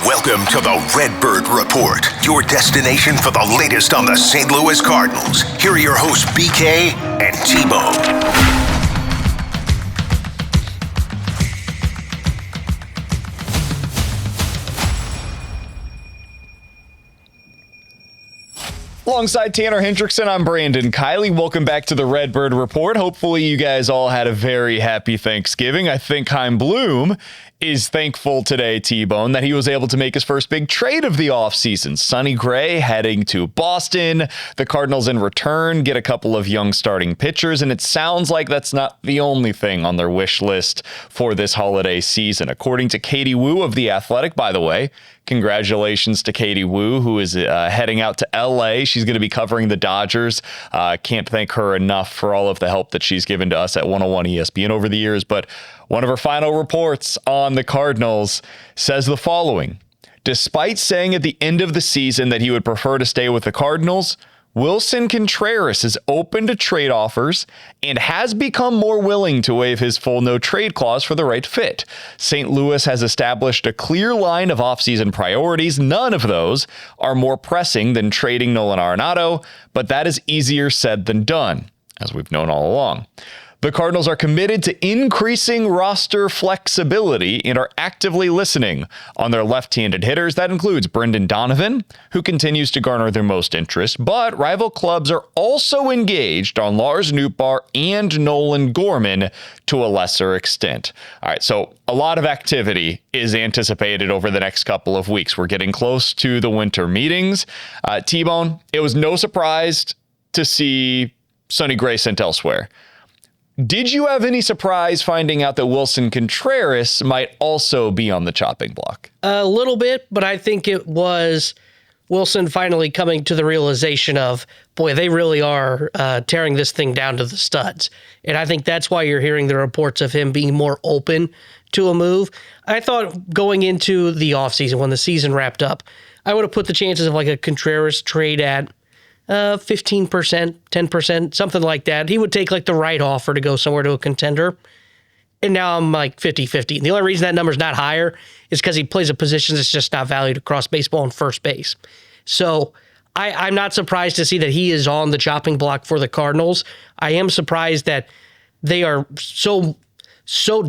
Welcome to the Redbird Report, your destination for the latest on the St. Louis Cardinals. Here are your hosts, BK and T-Bone. Alongside Tanner Hendrickson, I'm Brandon Kiley. Welcome back to the Redbird Report. Hopefully you guys all had a very happy Thanksgiving. I think Chaim Bloom is thankful today, T-Bone, that he was able to make his first big trade of the offseason. Sonny Gray heading to Boston. The Cardinals in return get a couple of young starting pitchers, and it sounds like that's not the only thing on their wish list for this holiday season. According to Katie Woo of The Athletic, by the way, congratulations to Katie Woo, who is heading out to LA. She's going to be covering the Dodgers. Can't thank her enough for all of the help that she's given to us at 101 ESPN over the years. But one of her final reports on the Cardinals says the following. Despite saying at the end of the season that he would prefer to stay with the Cardinals, Willson Contreras is open to trade offers and has become more willing to waive his full no-trade clause for the right fit. St. Louis has established a clear line of offseason priorities. None of those are more pressing than trading Nolan Arenado, but that is easier said than done, as we've known all along. The Cardinals are committed to increasing roster flexibility and are actively listening on their left-handed hitters. That includes Brendan Donovan, who continues to garner their most interest, but rival clubs are also engaged on Lars Nootbaar and Nolan Gorman to a lesser extent. All right, so a lot of activity is anticipated over the next couple of weeks. We're getting close to the winter meetings. T-Bone, it was no surprise to see Sonny Gray sent elsewhere. Did you have any surprise finding out that Willson Contreras might also be on the chopping block? A little bit, but I think it was Willson finally coming to the realization of, boy, they really are tearing this thing down to the studs. And I think that's why you're hearing the reports of him being more open to a move. I thought going into the offseason, when the season wrapped up, I would have put the chances of like a Contreras trade at 15%, 10%, something like that. He would take like the right offer to go somewhere to a contender. And now I'm like 50-50. And the only reason that number's not higher is because he plays a position that's just not valued across baseball and first base. So I'm not surprised to see that he is on the chopping block for the Cardinals. I am surprised that they are so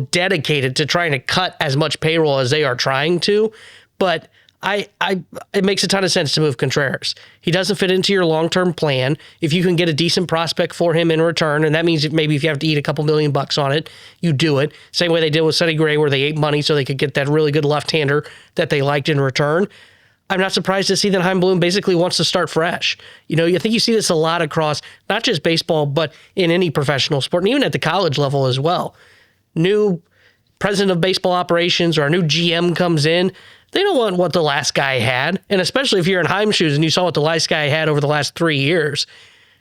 dedicated to trying to cut as much payroll as they are trying to. But it makes a ton of sense to move Contreras. He doesn't fit into your long-term plan. If you can get a decent prospect for him in return, and that means that maybe if you have to eat a couple $1 million on it, you do it. Same way they did with Sonny Gray, where they ate money so they could get that really good left-hander that they liked in return. I'm not surprised to see that Chaim Bloom basically wants to start fresh. You know, I think you see this a lot across not just baseball, but in any professional sport, and even at the college level as well. New president of baseball operations or a new GM comes in, they don't want what the last guy had. And especially if you're in Chaim's shoes and you saw what the last guy had over the last 3 years,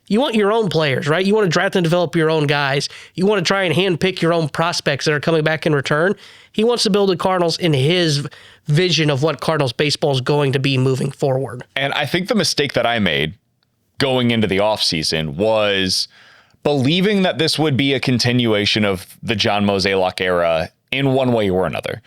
you want your own players, right? You want to draft and develop your own guys. You want to try and handpick your own prospects that are coming back in return. He wants to build the Cardinals in his vision of what Cardinals baseball is going to be moving forward. And I think the mistake that I made going into the offseason was believing that this would be a continuation of the John Mozeliak era in one way or another.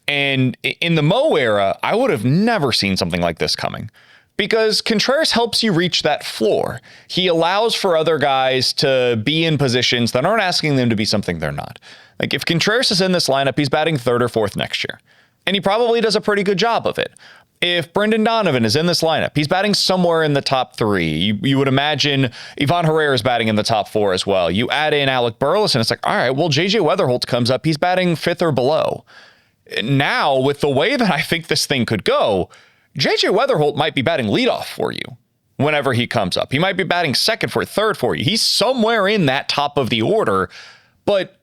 And in the Mo era, I would have never seen something like this coming because Contreras helps you reach that floor. He allows for other guys to be in positions that aren't asking them to be something they're not. Like if Contreras is in this lineup, he's batting third or fourth next year, and he probably does a pretty good job of it. If Brendan Donovan is in this lineup, he's batting somewhere in the top 3. You would imagine Ivan Herrera is batting in the top 4 as well. You add in Alec Burleson, it's like, all right, well, JJ Weatherholt comes up, he's batting 5th or below. Now, with the way that I think this thing could go, JJ Weatherholt might be batting leadoff for you whenever he comes up. He might be batting second for third for you. He's somewhere in that top of the order. But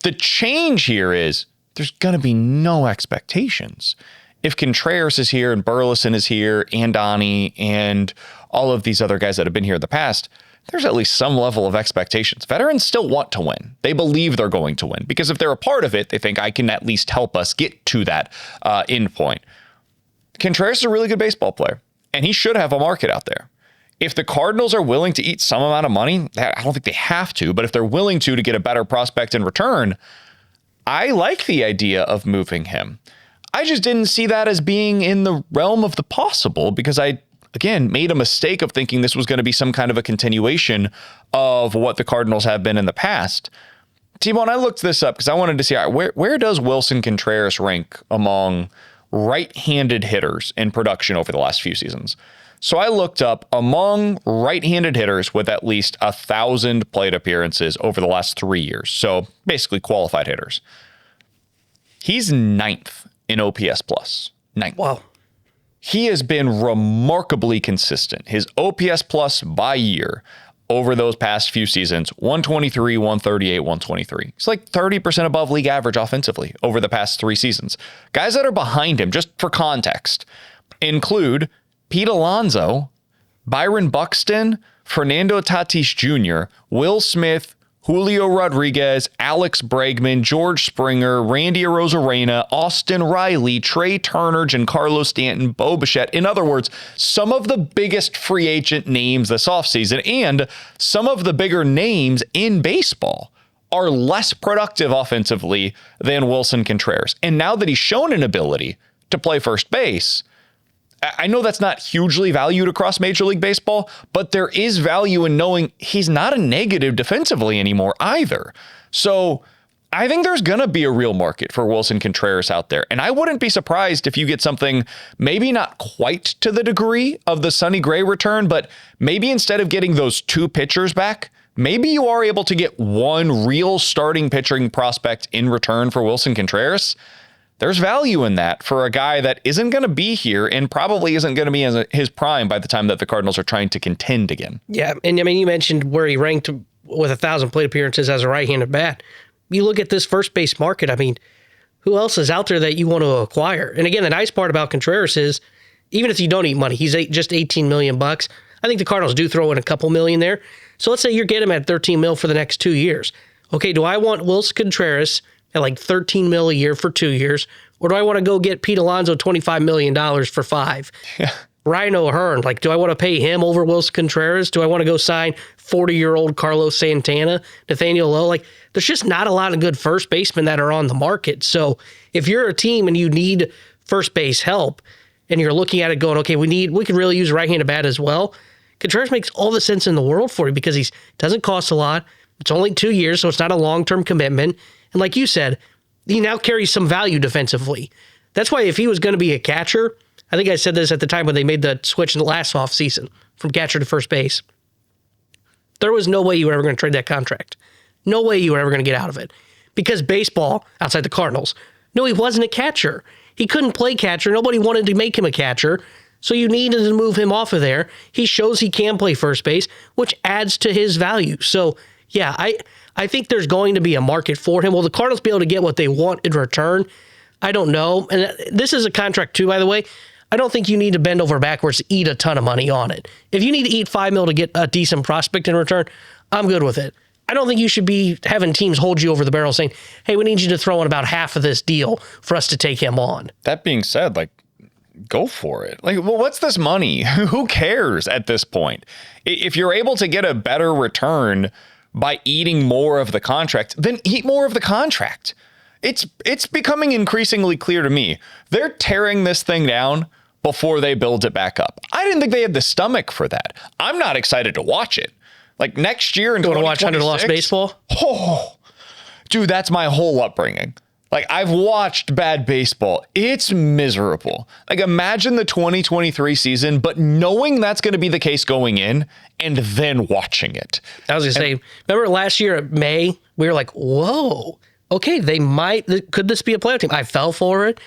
the change here is there's going to be no expectations. If Contreras is here and Burleson is here and Donnie and all of these other guys that have been here in the past, there's at least some level of expectations. Veterans still want to win. They believe they're going to win because if they're a part of it, they think I can at least help us get to that end point. Contreras is a really good baseball player, and he should have a market out there. If the Cardinals are willing to eat some amount of money, I don't think they have to, but if they're willing to get a better prospect in return, I like the idea of moving him. I just didn't see that as being in the realm of the possible because I, again, made a mistake of thinking this was going to be some kind of a continuation of what the Cardinals have been in the past. T-Bone, I looked this up because I wanted to see where does Willson Contreras rank among right-handed hitters in production over the last few seasons. So I looked up among right-handed hitters with at least 1,000 plate appearances over the last 3 years. So basically qualified hitters. He's 9th in OPS plus. 9th. Wow. He has been remarkably consistent. His OPS plus by year over those past few seasons, 123, 138, 123. It's like 30% above league average offensively over the past 3 seasons. Guys that are behind him, just for context, include Pete Alonso, Byron Buxton, Fernando Tatis Jr., Will Smith, Julio Rodriguez, Alex Bregman, George Springer, Randy Arozarena, Austin Riley, Trey Turner, Giancarlo Stanton, Bo Bichette. In other words, some of the biggest free agent names this offseason and some of the bigger names in baseball are less productive offensively than Willson Contreras. And now that he's shown an ability to play first base, I know that's not hugely valued across Major League Baseball, but there is value in knowing he's not a negative defensively anymore either. So I think there's going to be a real market for Willson Contreras out there. And I wouldn't be surprised if you get something maybe not quite to the degree of the Sonny Gray return, but maybe instead of getting those 2 pitchers back, maybe you are able to get 1 real starting pitching prospect in return for Willson Contreras. There's value in that for a guy that isn't going to be here and probably isn't going to be in his prime by the time that the Cardinals are trying to contend again. Yeah, and I mean, you mentioned where he ranked with 1,000 plate appearances as a right-handed bat. You look at this first base market, I mean, who else is out there that you want to acquire? And again, the nice part about Contreras is, even if you don't eat money, he's just $18 million. I think the Cardinals do throw in a couple million there. So let's say you're getting him at $13 million for the next 2 years. Okay, do I want Willson Contreras at like $13 million a year for 2 years, or do I want to go get Pete Alonso $25 million for 5? Yeah. Ryan O'Hearn, like, do I want to pay him over Willson Contreras? Do I want to go sign 40-year-old Carlos Santana, Nathaniel Lowe? Like, there's just not a lot of good first basemen that are on the market. So if you're a team and you need first base help, and you're looking at it going, okay, we could really use a right-handed bat as well, Contreras makes all the sense in the world for you because he doesn't cost a lot. It's only 2 years, so it's not a long-term commitment. And like you said, he now carries some value defensively. That's why if he was going to be a catcher, I think I said this at the time when they made the switch in the last offseason from catcher to first base, there was no way you were ever going to trade that contract. No way you were ever going to get out of it. Because baseball, outside the Cardinals, no, he wasn't a catcher. He couldn't play catcher. Nobody wanted to make him a catcher. So you needed to move him off of there. He shows he can play first base, which adds to his value. So, yeah, I think there's going to be a market for him. Will the Cardinals be able to get what they want in return? I don't know. And this is a contract, too, by the way. I don't think you need to bend over backwards to eat a ton of money on it. If you need to eat $5 million to get a decent prospect in return, I'm good with it. I don't think you should be having teams hold you over the barrel saying, hey, we need you to throw in about half of this deal for us to take him on. That being said, like, go for it. Like, well, what's this money? Who cares at this point? If you're able to get a better return by eating more of the contract, then eat more of the contract. It's becoming increasingly clear to me. They're tearing this thing down before they build it back up. I didn't think they had the stomach for that. I'm not excited to watch it. Like next year in 2026. You want to watch 100 Lost Baseball? Oh, dude, that's my whole upbringing. Like, I've watched bad baseball. It's miserable. Like, imagine the 2023 season, but knowing that's going to be the case going in and then watching it. I was going to say, remember last year at May, we were like, whoa, okay, could this be a playoff team? I fell for it.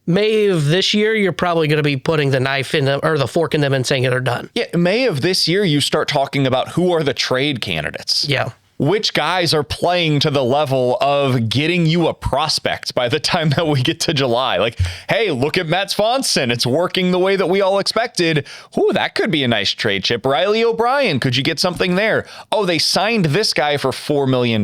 May of this year, you're probably going to be putting the knife in them or the fork in them and saying they're done. Yeah, May of this year, you start talking about who are the trade candidates. Yeah. Which guys are playing to the level of getting you a prospect by the time that we get to July? Like, hey, look at Matt Swanson. It's working the way that we all expected. Ooh, that could be a nice trade chip. Riley O'Brien, could you get something there? Oh, they signed this guy for $4 million.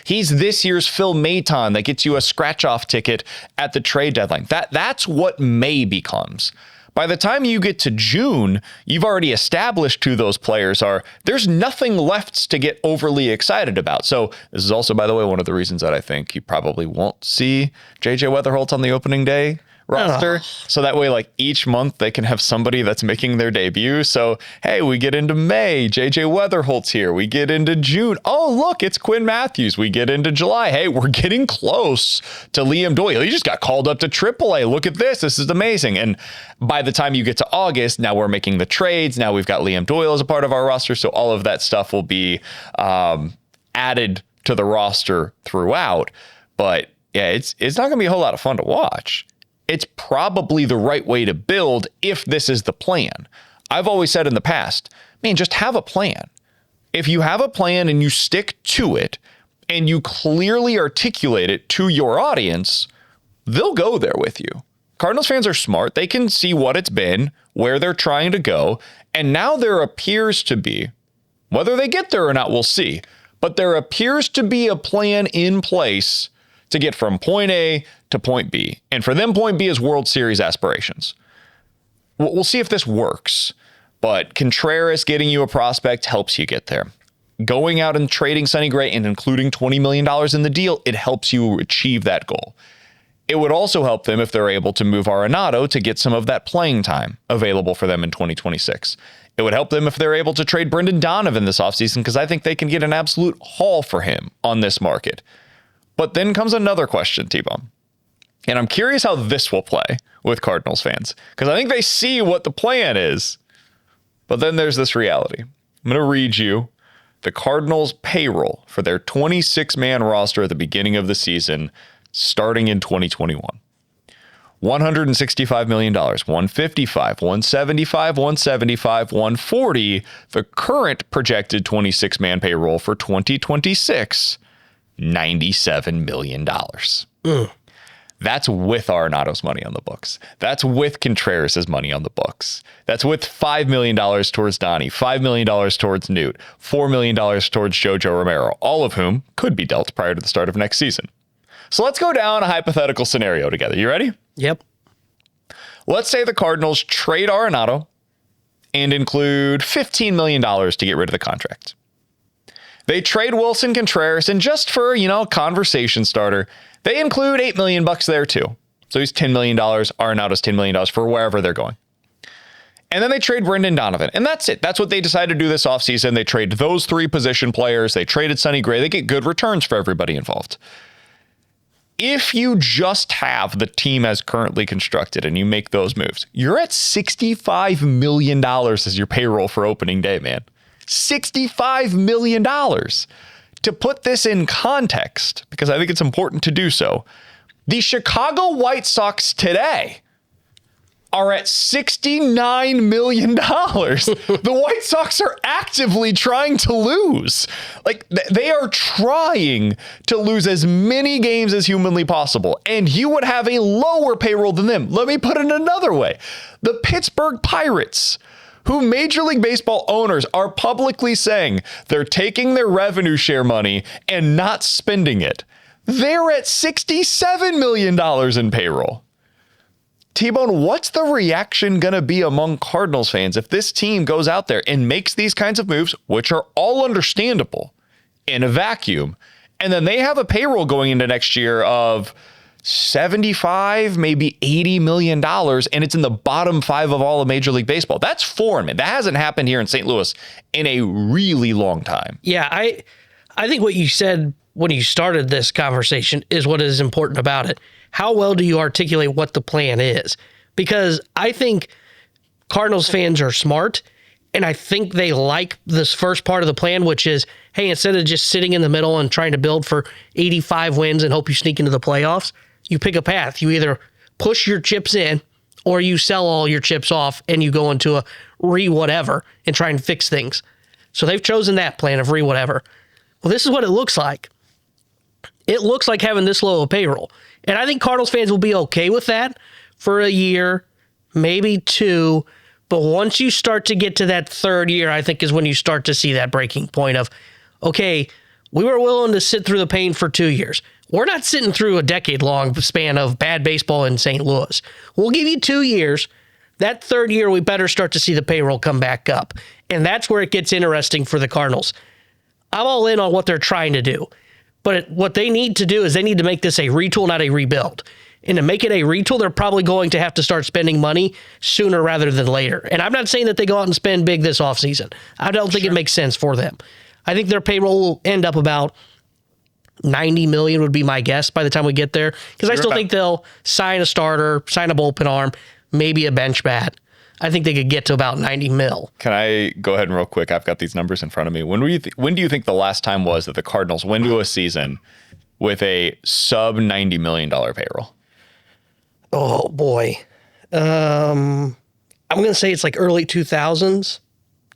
He's this year's Phil Maton that gets you a scratch-off ticket at the trade deadline. That's what May becomes. By the time you get to June, you've already established who those players are. There's nothing left to get overly excited about. So this is also, by the way, one of the reasons that I think you probably won't see JJ Weatherholt on the opening day roster. So that way, like each month they can have somebody that's making their debut. So, hey, we get into May, JJ Weatherholt's here. We get into June. Oh, look, it's Quinn Matthews. We get into July. Hey, we're getting close to Liam Doyle. He just got called up to AAA. Look at this. This is amazing. And by the time you get to August, now we're making the trades. Now we've got Liam Doyle as a part of our roster. So all of that stuff will be added to the roster throughout. But yeah, it's not going to be a whole lot of fun to watch. It's probably the right way to build if this is the plan. I've always said in the past, man, just have a plan. If you have a plan and you stick to it and you clearly articulate it to your audience, they'll go there with you. Cardinals fans are smart. They can see what it's been, where they're trying to go. And now there appears to be, whether they get there or not, we'll see. But there appears to be a plan in place to get from point A to point B. And for them, point B is World Series aspirations. We'll see if this works. But Contreras getting you a prospect helps you get there. Going out and trading Sonny Gray and including $20 million in the deal, it helps you achieve that goal. It would also help them if they're able to move Arenado to get some of that playing time available for them in 2026. It would help them if they're able to trade Brendan Donovan this offseason because I think they can get an absolute haul for him on this market. But then comes another question, T-Bone. And I'm curious how this will play with Cardinals fans because I think they see what the plan is. But then there's this reality. I'm going to read you the Cardinals payroll for their 26-man roster at the beginning of the season starting in 2021. $165 million, $155, $175, $175, $140. The current projected 26-man payroll for 2026, $97 million. That's with Arenado's money on the books. That's with Contreras' money on the books. That's with $5 million towards Donnie, $5 million towards Newt, $4 million towards Jojo Romero, all of whom could be dealt prior to the start of next season. So let's go down a hypothetical scenario together. You ready? Yep. Let's say the Cardinals trade Arenado and include $15 million to get rid of the contract. They trade Willson Contreras, and just for, conversation starter, they include $8 million there too. So he's $10 million. Arenado's $10 million for wherever they're going. And then they trade Brendan Donovan. And that's it. That's what they decided to do this offseason. They trade those three position players. They traded Sonny Gray. They get good returns for everybody involved. If you just have the team as currently constructed and you make those moves, you're at $65 million as your payroll for opening day, man. $65 million. To put this in context, because I think it's important to do so, the Chicago White Sox today are at $69 million. The White Sox are actively trying to lose. Like, they are trying to lose as many games as humanly possible, and you would have a lower payroll than them. Let me put it another way. The Pittsburgh Pirates, who Major League Baseball owners are publicly saying they're taking their revenue share money and not spending it, they're at $67 million in payroll. T-Bone, what's the reaction going to be among Cardinals fans if this team goes out there and makes these kinds of moves, which are all understandable in a vacuum, and then they have a payroll going into next year of $75, maybe $80 million, and it's in the bottom five of all of Major League Baseball? That's foreign, man. That hasn't happened here in St. Louis in a really long time. Yeah, I think what you said when you started this conversation is what is important about it. How well do you articulate what the plan is? Because I think Cardinals fans are smart, and I think they like this first part of the plan, which is, hey, instead of just sitting in the middle and trying to build for 85 wins and hope you sneak into the playoffs, you pick a path. You either push your chips in or you sell all your chips off and you go into a re-whatever and try and fix things. So they've chosen that plan of re-whatever. Well, this is what it looks like. It looks like having this low of payroll. And I think Cardinals fans will be okay with that for a year, maybe two. But once you start to get to that third year, I think is when you start to see that breaking point of, okay, we were willing to sit through the pain for 2 years. We're not sitting through a decade-long span of bad baseball in St. Louis. We'll give you 2 years. That third year, we better start to see the payroll come back up. And that's where it gets interesting for the Cardinals. I'm all in on what they're trying to do. But what they need to do is they need to make this a retool, not a rebuild. And to make it a retool, they're probably going to have to start spending money sooner rather than later. And I'm not saying that they go out and spend big this offseason. I don't think it makes sense for them. I think their payroll will end up about $90 million would be my guess by the time we get there. Because I still think they'll sign a starter, sign a bullpen arm, maybe a bench bat. I think they could get to about 90 mil. Can I go ahead and real quick? I've got these numbers in front of me. When do you think the last time was that the Cardinals went to a season with a sub $90 million payroll? Oh, boy. I'm going to say it's like early 2000s,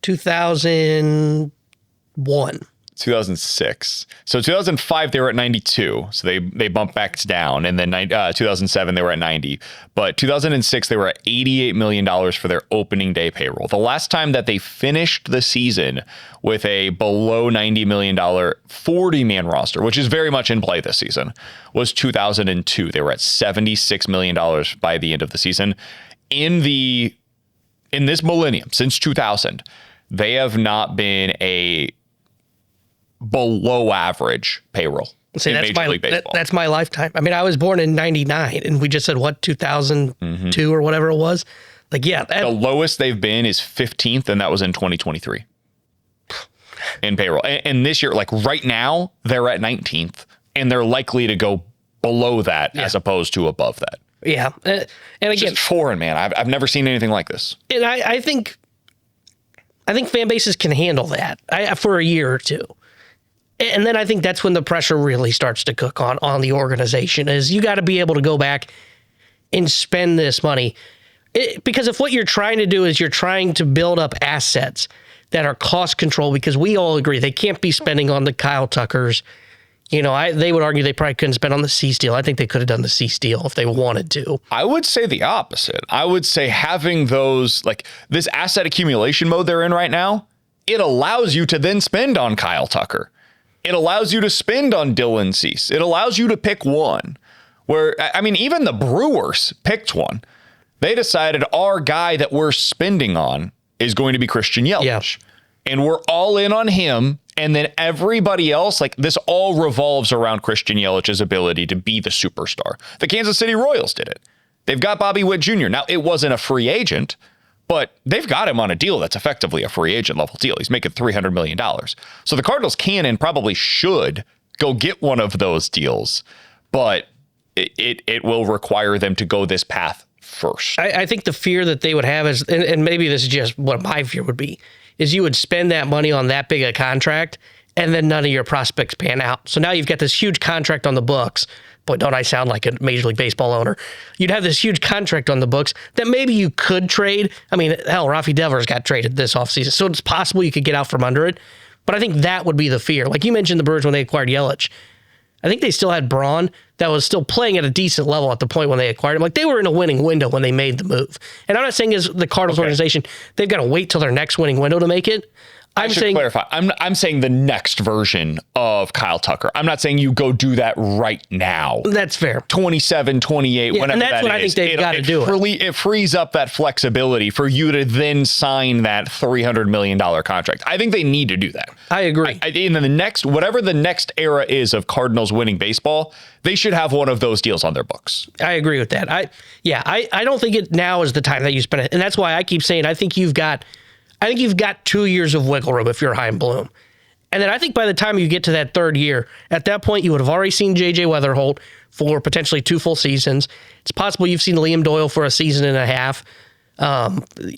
2001. 2006. So 2005, they were at 92. So they bumped back down. And then 2007, they were at 90. But 2006, they were at $88 million for their opening day payroll. The last time that they finished the season with a below $90 million 40-man roster, which is very much in play this season, was 2002. They were at $76 million by the end of the season. In this millennium, since 2000, they have not been a below average payroll. See, that's my lifetime. I mean, I was born in 99 and we just said, 2002 or whatever it was. Like, yeah. The lowest they've been is 15th, and that was in 2023 in payroll. And this year, like right now, they're at 19th, and they're likely to go below that as opposed to above that. Yeah. And again, just foreign, man. I've never seen anything like this. And I think fan bases can handle that for a year or two. And then I think that's when the pressure really starts to cook on the organization, is you got to be able to go back and spend this money. Because if what you're trying to do is you're trying to build up assets that are cost control, because we all agree they can't be spending on the Kyle Tuckers. You know, they would argue they probably couldn't spend on the Cease deal. I think they could have done the Cease deal if they wanted to. I would say the opposite. I would say having those, like this asset accumulation mode they're in right now, it allows you to then spend on Kyle Tucker. It allows you to spend on Dylan Cease. It allows you to pick one. Where, I mean, even the Brewers picked one. They decided our guy that we're spending on is going to be Christian Yelich. Yeah. And we're all in on him. And then everybody else, like this all revolves around Christian Yelich's ability to be the superstar. The Kansas City Royals did it. They've got Bobby Witt Jr. Now, it wasn't a free agent, but they've got him on a deal that's effectively a free agent level deal. He's making $300 million. So the Cardinals can and probably should go get one of those deals, but it will require them to go this path first. I think the fear that they would have is, and maybe this is just what my fear would be, is you would spend that money on that big a contract and then none of your prospects pan out. So now you've got this huge contract on the books. Boy, don't I sound like a Major League Baseball owner. You'd have this huge contract on the books that maybe you could trade. I mean, hell, Rafi Devers got traded this offseason, so it's possible you could get out from under it. But I think that would be the fear. Like you mentioned the Birds when they acquired Yelich. I think they still had Braun that was still playing at a decent level at the point when they acquired him. Like they were in a winning window when they made the move. And I'm not saying as the Cardinals organization, they've got to wait till their next winning window to make it. I'm saying clarify. I'm saying the next version of Kyle Tucker. I'm not saying you go do that right now. That's fair. 27, 28, whenever that is. And that's what I think they've got to do. It frees up that flexibility for you to then sign that $300 million contract. I think they need to do that. I agree. In the next, whatever the next era is of Cardinals winning baseball, they should have one of those deals on their books. I agree with that. I don't think it now is the time that you spend it. And that's why I keep saying I think you've got 2 years of wiggle room if you're Chaim Bloom. And then I think by the time you get to that third year, at that point, you would have already seen J.J. Weatherholt for potentially 2 full seasons. It's possible you've seen Liam Doyle for a season and a half.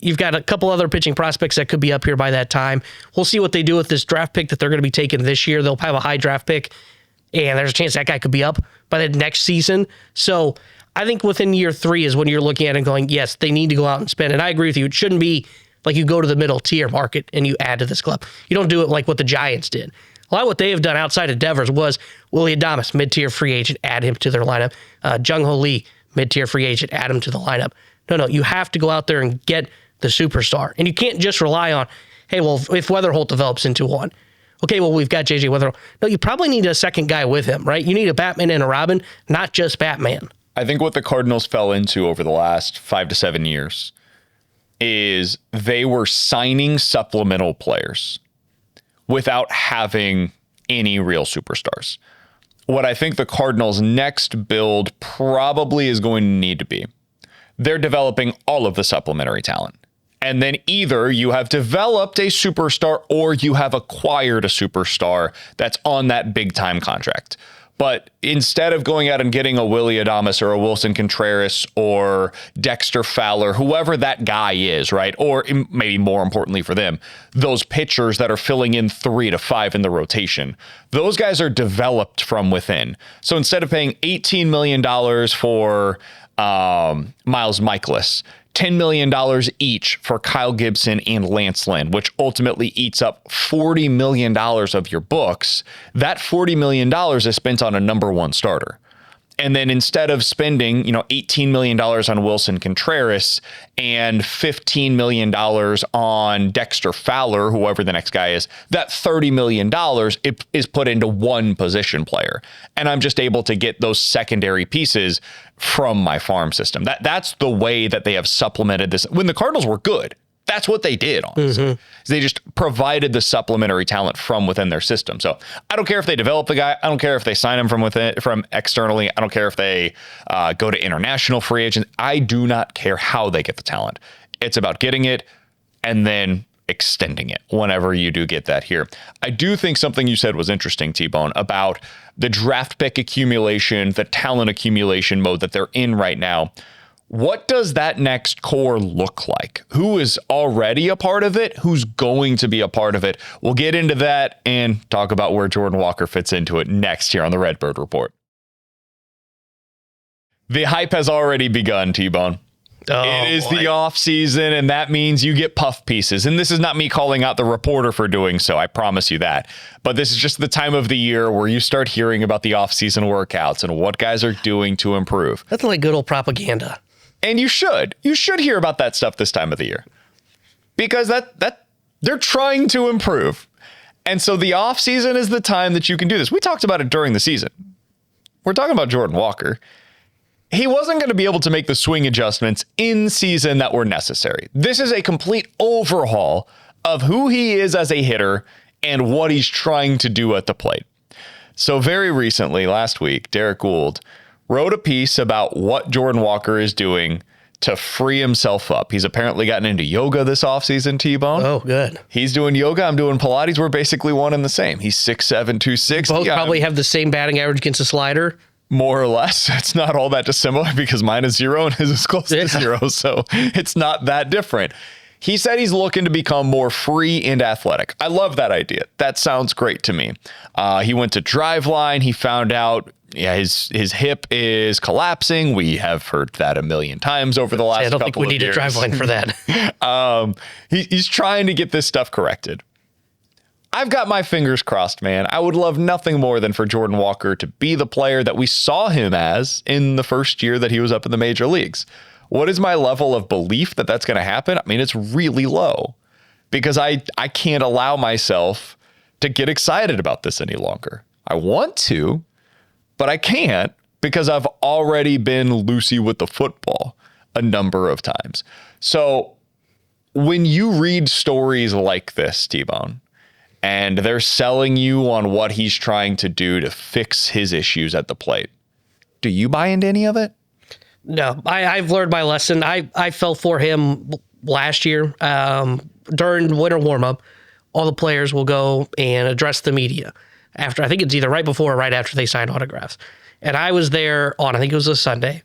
You've got a couple other pitching prospects that could be up here by that time. We'll see what they do with this draft pick that they're going to be taking this year. They'll have a high draft pick, and there's a chance that guy could be up by the next season. So I think within year 3 is when you're looking at it and going, yes, they need to go out and spend. And I agree with you. It shouldn't be like you go to the middle tier market and you add to this club. You don't do it like what the Giants did. A lot of what they have done outside of Devers was Willie Adames, mid-tier free agent, add him to their lineup. Jung-Ho Lee, mid-tier free agent, add him to the lineup. No, you have to go out there and get the superstar. And you can't just rely on, hey, well, if Weatherholt develops into one, okay, well, we've got J.J. Weatherholt. No, you probably need a second guy with him, right? You need a Batman and a Robin, not just Batman. I think what the Cardinals fell into over the last 5 to 7 years is they were signing supplemental players without having any real superstars. what I think the Cardinals' next build probably is going to need to be. They're developing all of the supplementary talent. And then either you have developed a superstar or you have acquired a superstar that's on that big time contract. But instead of going out and getting a Willy Adames or a Willson Contreras or Dexter Fowler, whoever that guy is, right? Or maybe more importantly for them, those pitchers that are filling in 3 to 5 in the rotation, those guys are developed from within. So instead of paying $18 million for Miles Mikolas, $10 million each for Kyle Gibson and Lance Lynn, which ultimately eats up $40 million of your books. That $40 million is spent on a number one starter. And then instead of spending, $18 million on Willson Contreras and $15 million on Dexter Fowler, whoever the next guy is, that $30 million is put into one position player. And I'm just able to get those secondary pieces from my farm system. That's the way that they have supplemented this. When the Cardinals were good, that's what they did, honestly. Mm-hmm. They just provided the supplementary talent from within their system. So I don't care if they develop the guy. I don't care if they sign him from externally. I don't care if they go to international free agents. I do not care how they get the talent. It's about getting it and then extending it whenever you do get that here. I do think something you said was interesting, T-Bone, about the draft pick accumulation, the talent accumulation mode that they're in right now. What does that next core look like? Who is already a part of it? Who's going to be a part of it? We'll get into that and talk about where Jordan Walker fits into it next here on the Redbird Report. The hype has already begun, T-Bone. It is the offseason, and that means you get puff pieces. And this is not me calling out the reporter for doing so, I promise you that. But this is just the time of the year where you start hearing about the offseason workouts and what guys are doing to improve. That's like good old propaganda. And you should hear about that stuff this time of the year, because that they're trying to improve. And so the offseason is the time that you can do this. We talked about it during the season. We're talking about Jordan Walker. He wasn't going to be able to make the swing adjustments in season that were necessary. This is a complete overhaul of who he is as a hitter and what he's trying to do at the plate. So very recently, last week, Derek Gould wrote a piece about what Jordan Walker is doing to free himself up. He's apparently gotten into yoga this offseason, T-Bone. Oh, good. He's doing yoga. I'm doing Pilates. We're basically one and the same. He's 6'7", 260. Both probably have the same batting average against a slider. More or less. It's not all that dissimilar because mine is 0 and his is close to 0. So it's not that different. He said he's looking to become more free and athletic. I love that idea. That sounds great to me. He went to Driveline. He found out his hip is collapsing. We have heard that a million times over the last couple of years. I don't think we need a Driveline for that. He's trying to get this stuff corrected. I've got my fingers crossed, man. I would love nothing more than for Jordan Walker to be the player that we saw him as in the first year that he was up in the major leagues. What is my level of belief that that's going to happen? I mean, it's really low because I can't allow myself to get excited about this any longer. I want to, but I can't because I've already been loosey with the football a number of times. So when you read stories like this, T-Bone, and they're selling you on what he's trying to do to fix his issues at the plate, do you buy into any of it? No, I've learned my lesson. I fell for him last year. During winter warmup, all the players will go and address the media after, I think it's either right before or right after they sign autographs. And I was there on, I think it was a Sunday,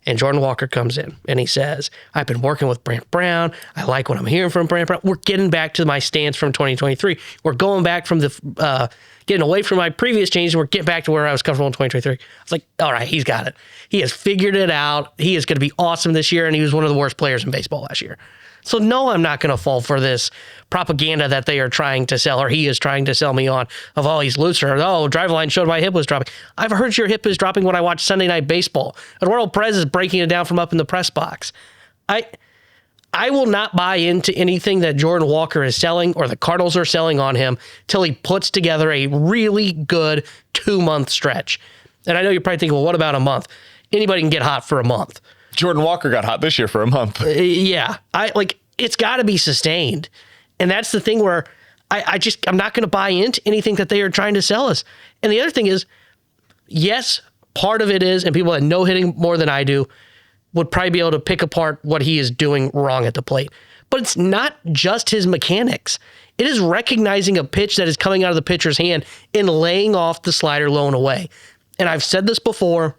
and Jordan Walker comes in and he says, I've been working with Brant Brown. I like what I'm hearing from Brant Brown. We're getting back to my stance from 2023. We're going back from the, getting away from my previous changes. We're getting back to where I was comfortable in 2023. I was like, all right, he's got it. He has figured it out. He is going to be awesome this year. And he was one of the worst players in baseball last year. So no, I'm not going to fall for this propaganda that they are trying to sell, or he is trying to sell me on, of, oh, he's looser. Oh, Driveline showed my hip was dropping. I've heard your hip is dropping when I watch Sunday Night Baseball. Eduardo Perez is breaking it down from up in the press box. I will not buy into anything that Jordan Walker is selling or the Cardinals are selling on him till he puts together a really good 2-month stretch. And I know you're probably thinking, well, what about a month? Anybody can get hot for a month. Jordan Walker got hot this year for a month. Yeah. It's got to be sustained. And that's the thing where I'm not going to buy into anything that they are trying to sell us. And the other thing is, yes, part of it is, and people that know hitting more than I do would probably be able to pick apart what he is doing wrong at the plate. But it's not just his mechanics. It is recognizing a pitch that is coming out of the pitcher's hand and laying off the slider low and away. And I've said this before,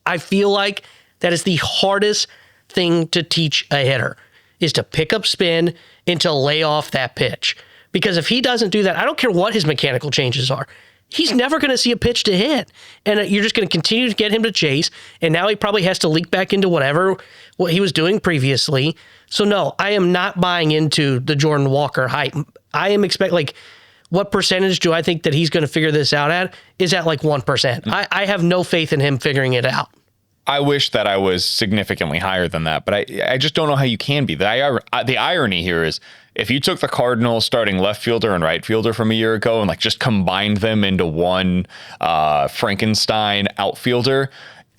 I feel like that is the hardest thing to teach a hitter, is to pick up spin and to lay off that pitch. Because if he doesn't do that, I don't care what his mechanical changes are, he's never going to see a pitch to hit. And you're just going to continue to get him to chase. And now he probably has to leak back into what he was doing previously. So no, I am not buying into the Jordan Walker hype. I am what percentage do I think that he's going to figure this out at? Is at like 1%. I have no faith in him figuring it out. I wish that I was significantly higher than that, but I just don't know how you can be. The irony here is, if you took the Cardinals starting left fielder and right fielder from a year ago and just combined them into one Frankenstein outfielder,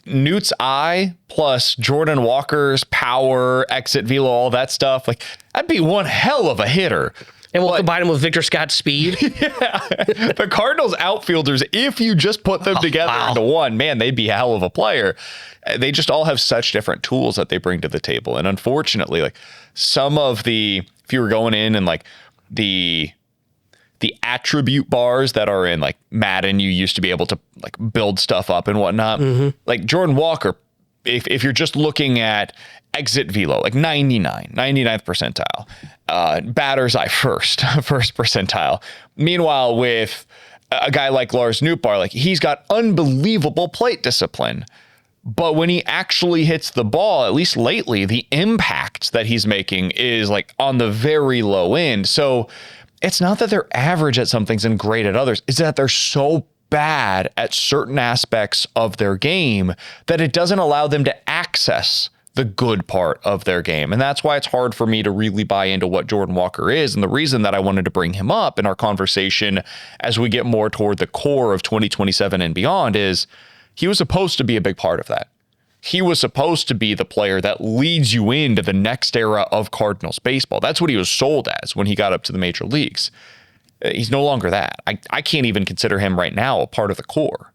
Newt's eye plus Jordan Walker's power, exit velo, all that stuff, that'd be one hell of a hitter. And we'll combine him with Victor Scott's speed. Yeah. The Cardinals outfielders, if you just put them together into one, man, they'd be a hell of a player. They just all have such different tools that they bring to the table. And unfortunately, some of if you were going in and the attribute bars that are in Madden, you used to be able to build stuff up and whatnot. Mm-hmm. Jordan Walker, if you're just looking at exit velo, 99th percentile, batter's eye first percentile. Meanwhile, with a guy like Lars Nootbaar, he's got unbelievable plate discipline. But when he actually hits the ball, at least lately, the impact that he's making is on the very low end. So it's not that they're average at some things and great at others. It's that they're so bad at certain aspects of their game that it doesn't allow them to access the good part of their game. And that's why it's hard for me to really buy into what Jordan Walker is. And the reason that I wanted to bring him up in our conversation as we get more toward the core of 2027 and beyond is he was supposed to be a big part of that. He was supposed to be the player that leads you into the next era of Cardinals baseball. That's what he was sold as when he got up to the major leagues. He's no longer that. I can't even consider him right now a part of the core.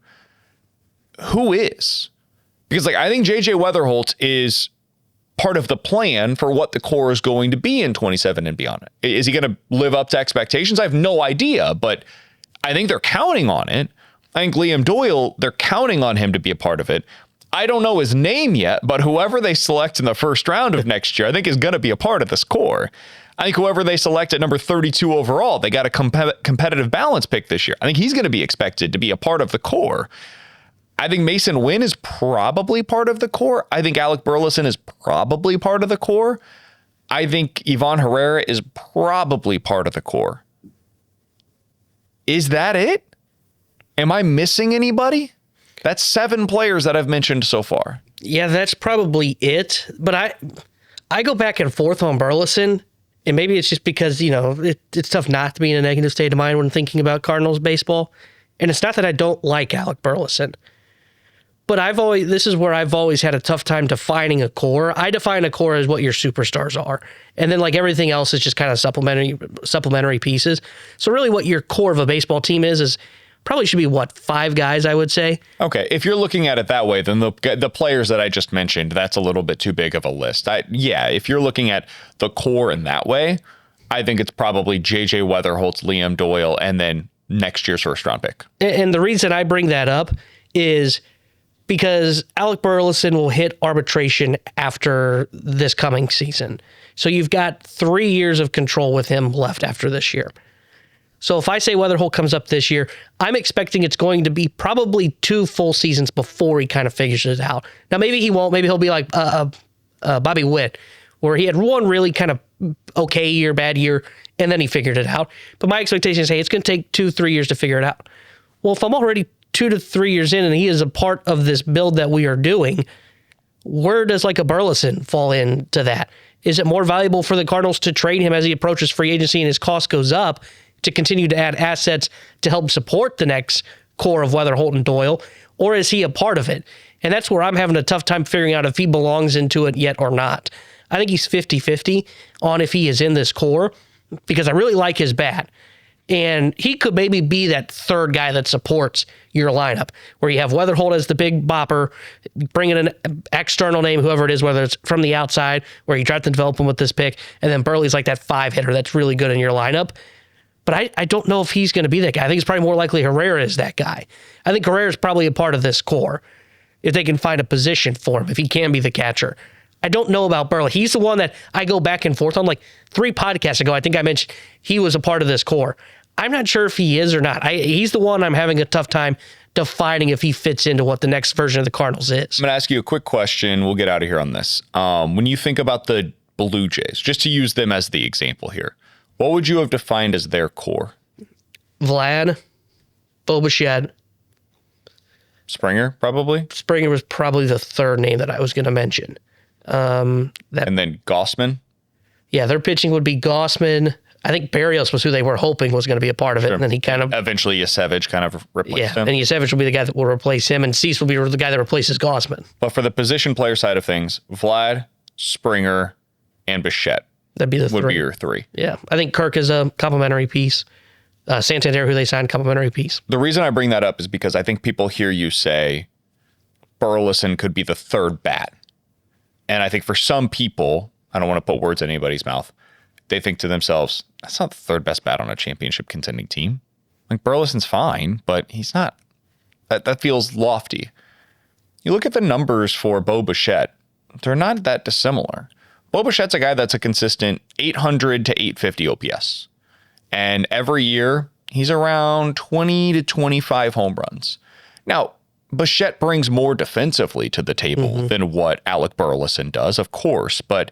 Who is? Because I think JJ Weatherholt is part of the plan for what the core is going to be in 27 and beyond. Is he going to live up to expectations? I have no idea, but I think they're counting on it. I think Liam Doyle, they're counting on him to be a part of it. I don't know his name yet, but whoever they select in the first round of next year, I think is going to be a part of this core. I think whoever they select at number 32 overall, they got a competitive balance pick this year. I think he's going to be expected to be a part of the core. I think Mason Wynn is probably part of the core. I think Alec Burleson is probably part of the core. I think Ivan Herrera is probably part of the core. Is that it? Am I missing anybody? That's 7 players that I've mentioned so far. Yeah, that's probably it. But I go back and forth on Burleson, and maybe it's just because, it's tough not to be in a negative state of mind when thinking about Cardinals baseball. And it's not that I don't like Alec Burleson, but this is where I've always had a tough time defining a core. I define a core as what your superstars are. And then everything else is just kind of supplementary pieces. So really what your core of a baseball team is probably should be 5 guys, I would say. Okay, if you're looking at it that way, then the players that I just mentioned, that's a little bit too big of a list. If you're looking at the core in that way, I think it's probably JJ Weatherholt, Liam Doyle, and then next year's first round pick. And the reason I bring that up is because Alec Burleson will hit arbitration after this coming season. So you've got 3 years of control with him left after this year. So if I say Weatherholt comes up this year, I'm expecting it's going to be probably 2 full seasons before he kind of figures it out. Now, maybe he won't. Maybe he'll be like Bobby Witt, where he had one really kind of okay year, bad year, and then he figured it out. But my expectation is, hey, it's going to take 2-3 years to figure it out. Well, if I'm already 2 to 3 years in and he is a part of this build that we are doing, where does a Burleson fall into that? Is it more valuable for the Cardinals to trade him as he approaches free agency and his cost goes up to continue to add assets to help support the next core of Weatherholt and Doyle, or is he a part of it? And that's where I'm having a tough time figuring out if he belongs into it yet or not. I think he's 50-50 on if he is in this core because I really like his bat. And he could maybe be that third guy that supports your lineup, where you have Weatherholt as the big bopper, bring in an external name, whoever it is, whether it's from the outside, where you try to develop him with this pick, and then Burley's like that 5-hitter that's really good in your lineup. But I don't know if he's going to be that guy. I think it's probably more likely Herrera is that guy. I think Herrera is probably a part of this core if they can find a position for him, if he can be the catcher. I don't know about Burley. He's the one that I go back and forth on. Like 3 podcasts ago, I think I mentioned he was a part of this core. I'm not sure if he is or not. He's the one I'm having a tough time defining if he fits into what the next version of the Cardinals is. I'm going to ask you a quick question. We'll get out of here on this. When you think about the Blue Jays, just to use them as the example here, what would you have defined as their core? Vlad, Bo Bichette. Springer, probably? Springer was probably the third name that I was going to mention. And then Gossman? Yeah, their pitching would be Gossman. I think Barrios was who they were hoping was going to be a part of it, and then he kind of... Eventually, Yasevich kind of replaced him. And Yasevich will be the guy that will replace him, and Cease will be the guy that replaces Gossman. But for the position player side of things, Vlad, Springer, and Bichette That'd be the would three. be your 3. Yeah, I think Kirk is a complimentary piece. Santander, who they signed, complimentary piece. The reason I bring that up is because I think people hear you say Burleson could be the third bat. And I think for some people, I don't want to put words in anybody's mouth, they think to themselves, that's not the third best bat on a championship contending team. Like Burleson's fine, but he's not. That feels lofty. You look at the numbers for Bo Bichette, they're not that dissimilar. Bo Bichette's a guy that's a consistent 800 to 850 OPS. And every year, he's around 20 to 25 home runs. Now, Bichette brings more defensively to the table than what Alec Burleson does, of course, but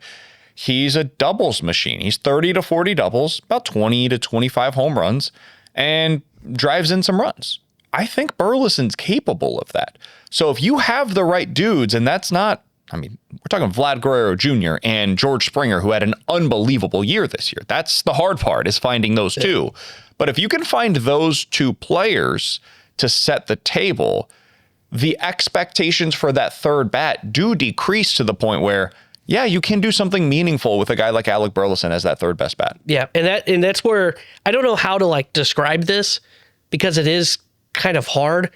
he's a doubles machine. He's 30 to 40 doubles, about 20 to 25 home runs, and drives in some runs. I think Burleson's capable of that. So if you have the right dudes, and that's not, I mean, we're talking Vlad Guerrero Jr. and George Springer, who had an unbelievable year this year. That's the hard part, is finding those two. But if you can find those 2 players to set the table, the expectations for that third bat do decrease to the point where, yeah, you can do something meaningful with a guy like Alec Burleson as that third best bat. Yeah, and that's where I don't know how to like describe this, because it is kind of hard.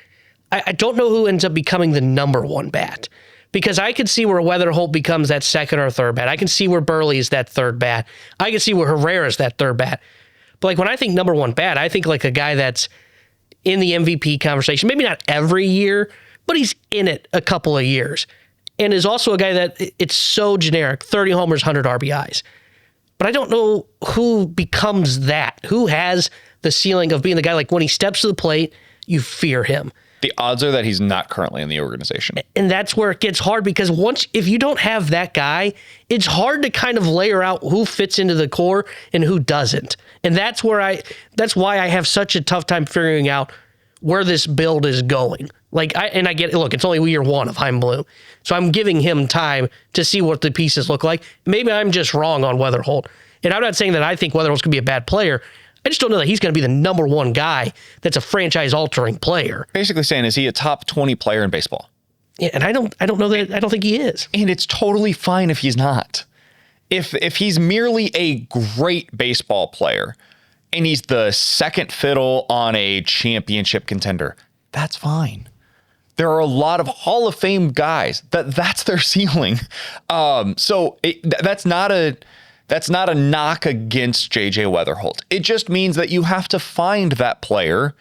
I don't know who ends up becoming the number 1 bat, because I could see where Weatherholt becomes that second or third bat. I can see where Burley is that third bat. I can see where Herrera is that third bat. But like when I think number 1 bat, I think like a guy that's in the MVP conversation, maybe not every year, but he's in it a couple of years. And is also a guy that it's so generic, 30 homers, 100 RBIs. But I don't know who becomes that, who has the ceiling of being the guy, like when he steps to the plate, you fear him. The odds are that he's not currently in the organization. And that's where it gets hard, because if you don't have that guy, it's hard to kind of layer out who fits into the core and who doesn't. And that's why I have such a tough time figuring out where this build is going. I get it. Look, it's only year 1 of Chaim Bloom. So I'm giving him time to see what the pieces look like. Maybe I'm just wrong on Weatherholt. And I'm not saying that I think Weatherholt's going to be a bad player. I just don't know that he's going to be the number 1 guy that's a franchise-altering player. Basically saying, is he a top 20 player in baseball? Yeah, and I don't know that. I don't think he is. And it's totally fine if he's not. If he's merely a great baseball player and he's the second fiddle on a championship contender, that's fine. There are a lot of Hall of Fame guys that's their ceiling. So that's not a knock against JJ Weatherholt. It just means that you have to find that player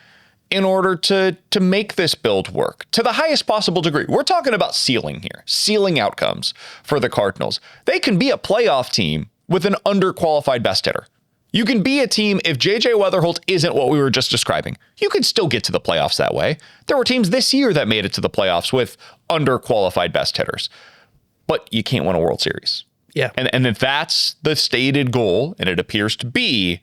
in order to make this build work to the highest possible degree. We're talking about ceiling here, ceiling outcomes for the Cardinals. They can be a playoff team with an underqualified best hitter. You can be a team if JJ Weatherholt isn't what we were just describing. You can still get to the playoffs that way. There were teams this year that made it to the playoffs with underqualified best hitters, but you can't win a World Series. Yeah. And if that's the stated goal, and it appears to be,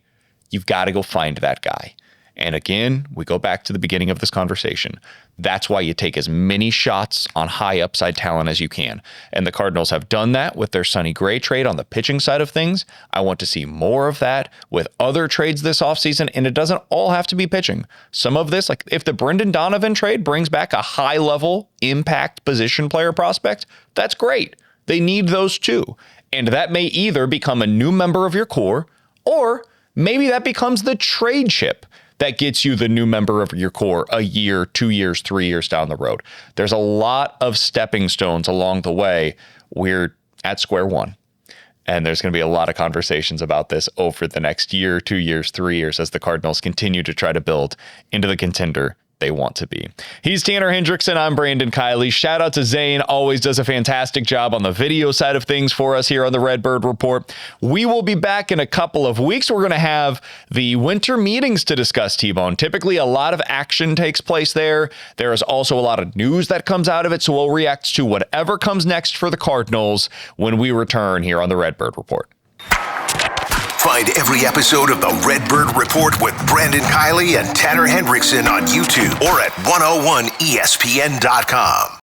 you've got to go find that guy. And again, we go back to the beginning of this conversation. That's why you take as many shots on high upside talent as you can. And the Cardinals have done that with their Sonny Gray trade on the pitching side of things. I want to see more of that with other trades this offseason. And it doesn't all have to be pitching. Some of this, like if the Brendan Donovan trade brings back a high level impact position player prospect, that's great. They need those too. And that may either become a new member of your core, or maybe that becomes the trade chip that gets you the new member of your core a year, 2 years, 3 years down the road. There's a lot of stepping stones along the way. We're at square one. And there's going to be a lot of conversations about this over the next year, 2 years, 3 years as the Cardinals continue to try to build into the contender they want to be. He's Tanner Hendrickson. I'm Brandon Kiley. Shout out to Zane. Always does a fantastic job on the video side of things for us here on the Redbird Report. We will be back in a couple of weeks. We're going to have the winter meetings to discuss, T-Bone. Typically, a lot of action takes place there. There is also a lot of news that comes out of it, so we'll react to whatever comes next for the Cardinals when we return here on the Redbird Report. Find every episode of the Redbird Report with Brandon Kiley and Tanner Hendrickson on YouTube or at 101ESPN.com.